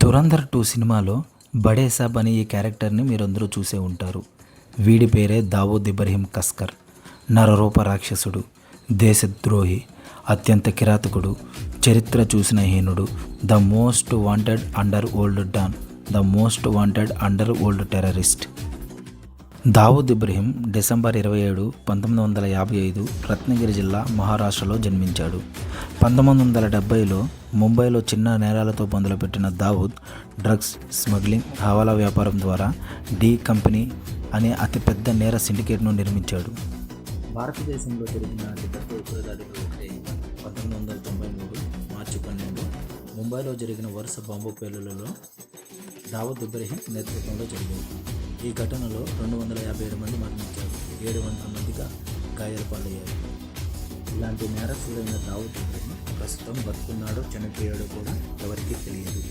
'ధురంధర్ 2' సినిమాలో బడే సాబ్ అనే ఈ క్యారెక్టర్ని మీరందరూ చూసే ఉంటారు. వీడి పేరే దావూద్ ఇబ్రహీం కస్కర్. నరరూప రాక్షసుడు, దేశద్రోహి, అత్యంత కిరాతకుడు, చరిత్ర చూసిన హీనుడు, the most wanted underworld don, the most wanted underworld terrorist. Dawood Ibrahim December 27, 1955 Ratnagiri జిల్లా, మహారాష్ట్రలో జన్మించాడు. 1970లో ముంబైలో చిన్న నేరాలతో మొదలుపెట్టిన దావూద్ డ్రగ్స్ స్మగ్లింగ్, హవాలా వ్యాపారం ద్వారా డి కంపెనీ అనే అతిపెద్ద నేర సిండికేట్ను నిర్మించాడు. భారతదేశంలో జరిగిన అతిపెద్ద ఉగ్రదాడిలో ఒకటి 1993 మార్చి 12 ముంబైలో జరిగిన వరుస బాంబు పేలుళ్లలో దావూద్ ఇబ్రహీం నేతృత్వంలో జరిగింది. ఈ ఘటనలో 257 మంది మరణించారు, 700 మందిగా గాయాల పాలయ్యారు. ఇలాంటి నేరస్తుడైన దావూద్ ఇబ్రహీం ప్రస్తుతం బతుకున్నాడో చనిపోయాడో కూడా ఎవరికీ తెలియదు.